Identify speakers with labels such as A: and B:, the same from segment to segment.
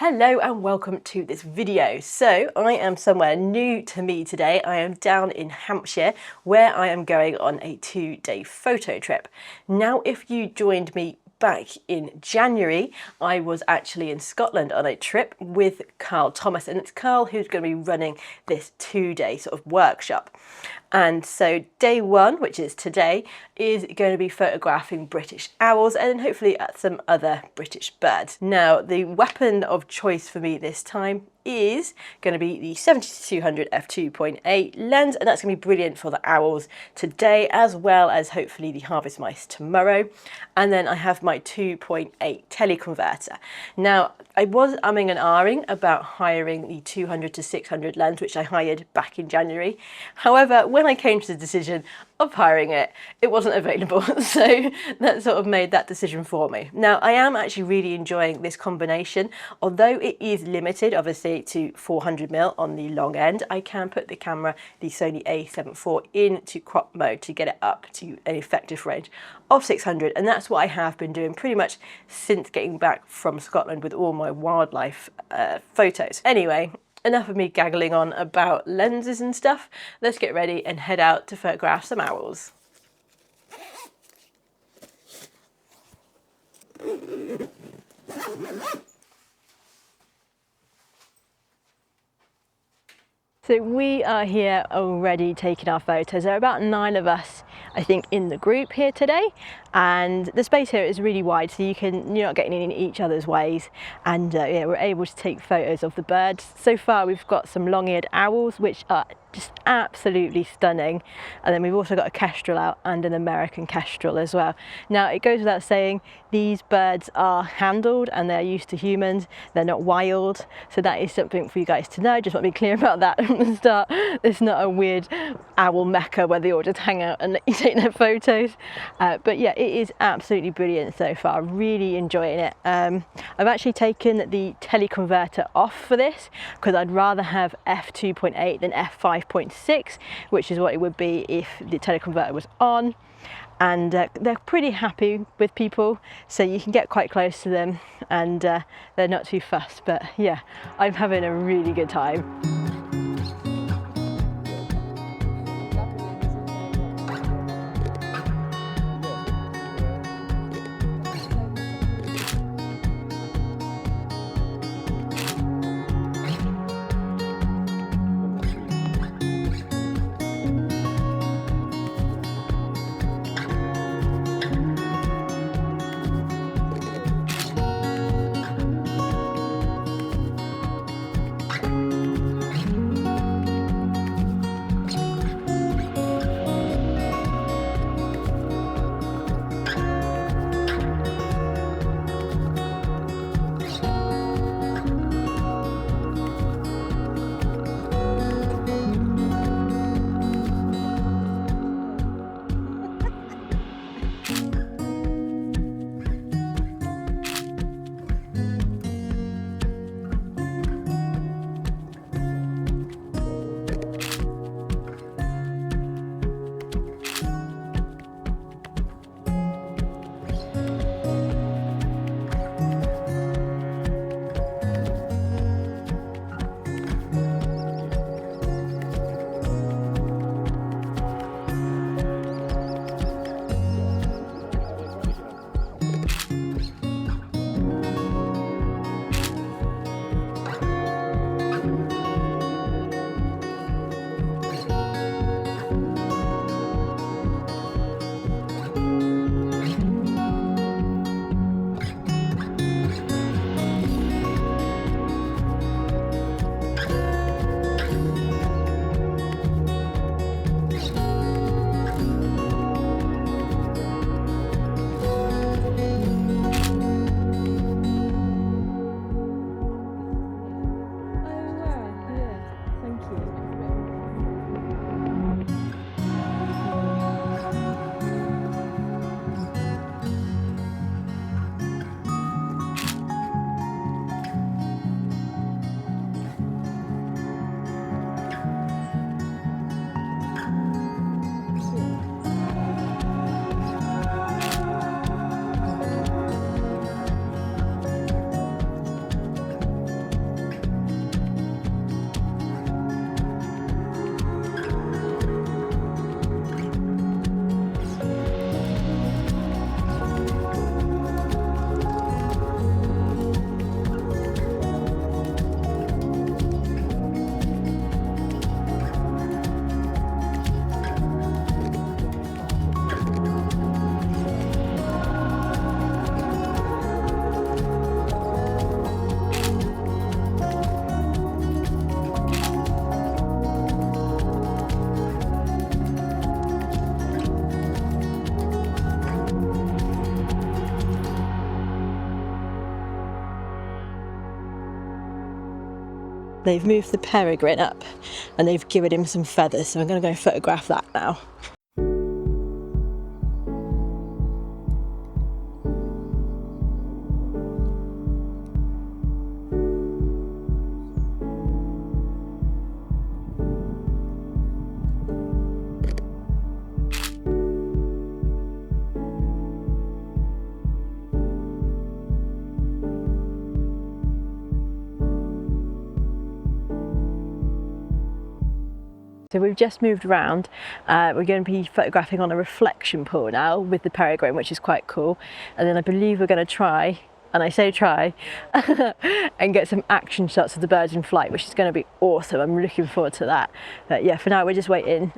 A: Hello and welcome to this video. So I am somewhere new to me today. I am down in Hampshire where I am going on a 2-day photo trip. Now, if you joined me back in January, I was actually in Scotland on a trip with Carl Thomas, and it's Carl who's going to be running this 2-day sort of workshop. And so day one, which is today, is going to be photographing British owls and then hopefully some other British birds. Now, the weapon of choice for me this time is going to be the 70-200 f2.8 lens, and that's going to be brilliant for the owls today as well as hopefully the harvest mice tomorrow. And then I have my 2.8 teleconverter. Now, I was umming and ahhing about hiring the 200-600 lens, which I hired back in January. However, when I came to the decision of hiring it, it wasn't available, so that sort of made that decision for me. Now, I am actually really enjoying this combination. Although it is limited, obviously, to 400mm on the long end, I can put the camera, the Sony A7 IV, into crop mode to get it up to an effective range of 600, and that's what I have been doing pretty much since getting back from Scotland with all my wildlife photos. Anyway, enough of me gaggling on about lenses and stuff. Let's get ready and head out to photograph some owls. So we are here already taking our photos. There are about 9 of us, I think, in the group here today, and the space here is really wide, so you're not getting in each other's ways, and yeah, we're able to take photos of the birds. So far we've got some long-eared owls, which are just absolutely stunning, and then we've also got a kestrel out and an American kestrel as well. Now, it goes without saying, these birds are handled and they're used to humans, they're not wild, so that is something for you guys to know. Just want to be clear about that from the start. It's not a weird owl mecca where they all just hang out and let you take their photos, but yeah, it is absolutely brilliant so far. Really enjoying it. I've actually taken the teleconverter off for this because I'd rather have f2.8 than f5.6, which is what it would be if the teleconverter was on. And they're pretty happy with people, so you can get quite close to them, and they're not too fussed. But yeah, I'm having a really good time. they've moved the peregrine up and they've given him some feathers, so I'm going to go photograph that now. So we've just moved around. We're going to be photographing on a reflection pool now with the peregrine, which is quite cool. And then I believe we're going to try, and I say try, and get some action shots of the birds in flight, which is going to be awesome. I'm looking forward to that. But yeah, for now we're just waiting,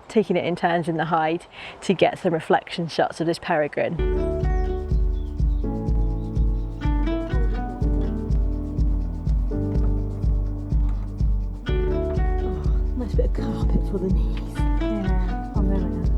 A: taking it in turns in the hide to get some reflection shots of this peregrine. Nice bit of carpet for the knees. Yeah, I'm really nice.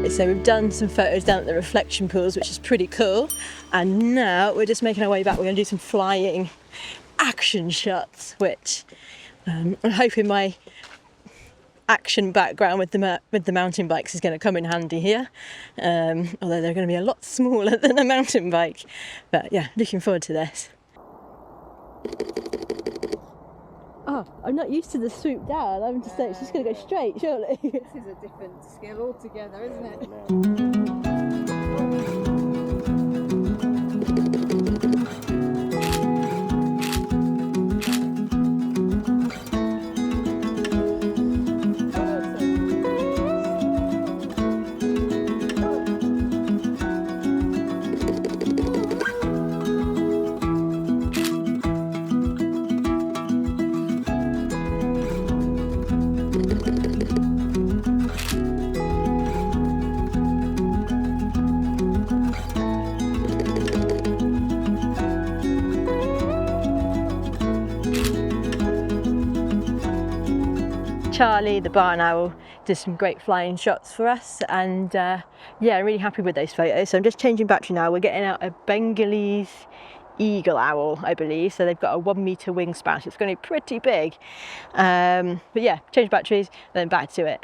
A: So we've done some photos down at the reflection pools, which is pretty cool. And now we're just making our way back. We're going to do some flying action shots, which I'm hoping my action background with the mountain bikes is going to come in handy here. Although they're going to be a lot smaller than a mountain bike. But yeah, looking forward to this. Oh, I'm not used to the swoop down. I'm just saying it's just going to go straight, surely.
B: This is a different skill altogether, isn't it?
A: Charlie, the barn owl, did some great flying shots for us, and yeah, I'm really happy with those photos. So I'm just changing battery now. We're getting out a Bengalese eagle owl, I believe. So they've got a 1 meter wingspan, so it's going to be pretty big. But yeah, change batteries, then back to it.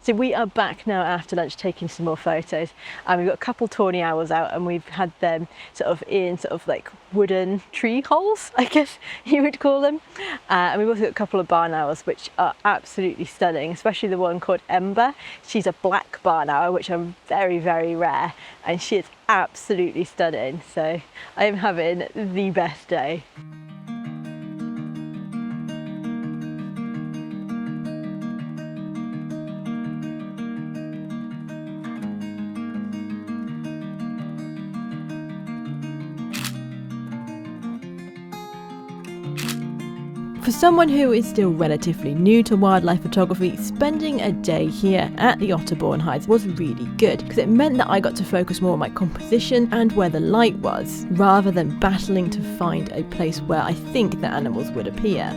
A: So we are back now after lunch taking some more photos, and we've got a couple tawny owls out, and we've had them sort of in sort of like wooden tree holes, I guess you would call them. And we've also got a couple of barn owls which are absolutely stunning, especially the one called Ember. She's a black barn owl, which are very, very rare, and she is absolutely stunning. So I am having the best day. For someone who is still relatively new to wildlife photography, spending a day here at the Otterbourne Hides was really good, because it meant that I got to focus more on my composition and where the light was, rather than battling to find a place where I think the animals would appear.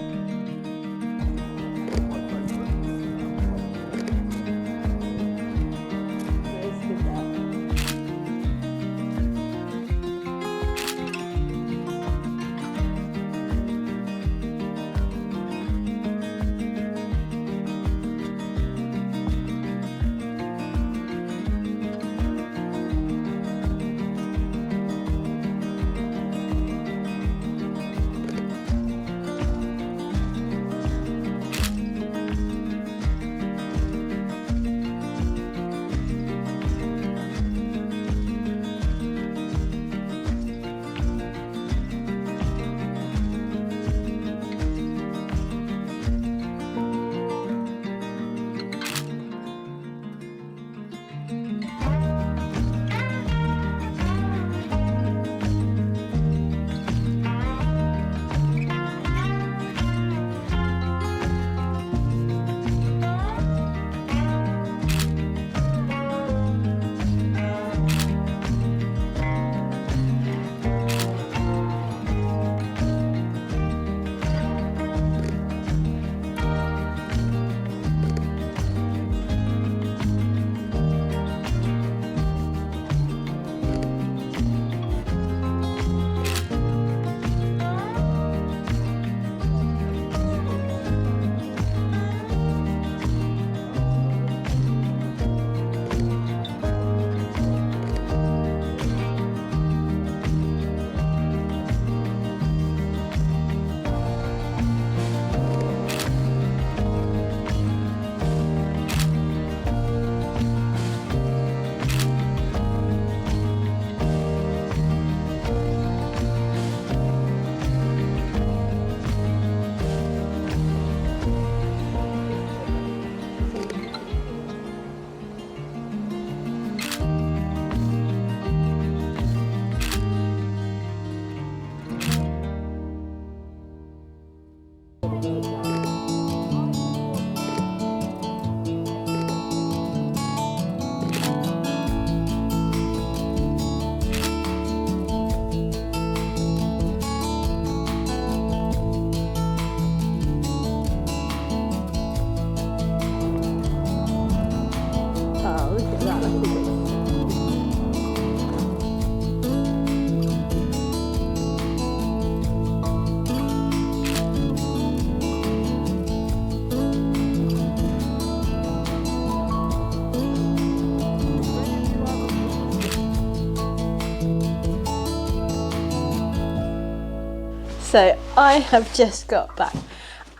A: So I have just got back,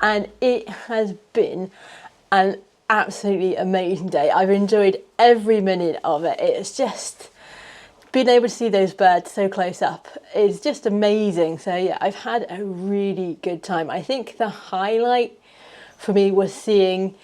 A: and it has been an absolutely amazing day. I've enjoyed every minute of it. It's just being able to see those birds so close up is just amazing. So yeah, I've had a really good time. I think the highlight for me was seeing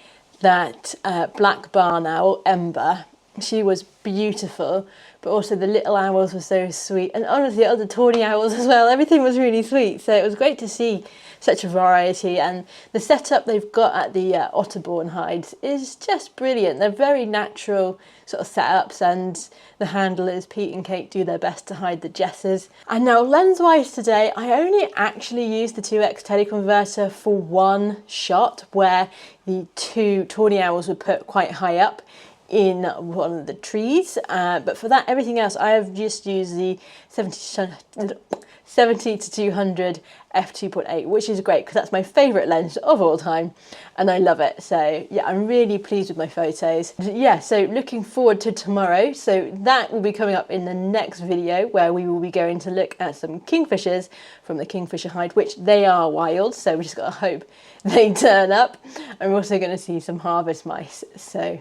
A: that black barn owl, Ember. She was beautiful, but also the little owls were so sweet, and honestly other tawny owls as well. Everything was really sweet, so it was great to see such a variety. And the setup they've got at the Otterbourne Hides is just brilliant. They're very natural sort of setups, and the handlers Pete and Kate do their best to hide the jessers. And now lens wise today, I only actually used the 2x teleconverter for one shot where the two tawny owls were put quite high up in one of the trees, but for that, everything else I have just used the 70 to 200 f2.8, which is great because that's my favourite lens of all time and I love it. So yeah, I'm really pleased with my photos. Yeah, so looking forward to tomorrow. So that will be coming up in the next video, where we will be going to look at some kingfishers from the Kingfisher Hide, which they are wild, so we just got to hope they turn up. And we're also going to see some harvest mice. So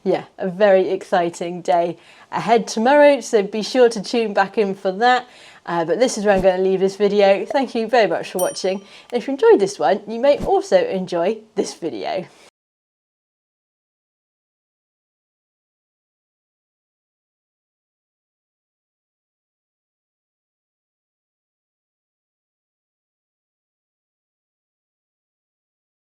A: yeah, a very exciting day ahead tomorrow, so be sure to tune back in for that. But this is where I'm going to leave this video. Thank you very much for watching. And if you enjoyed this one, you may also enjoy this video.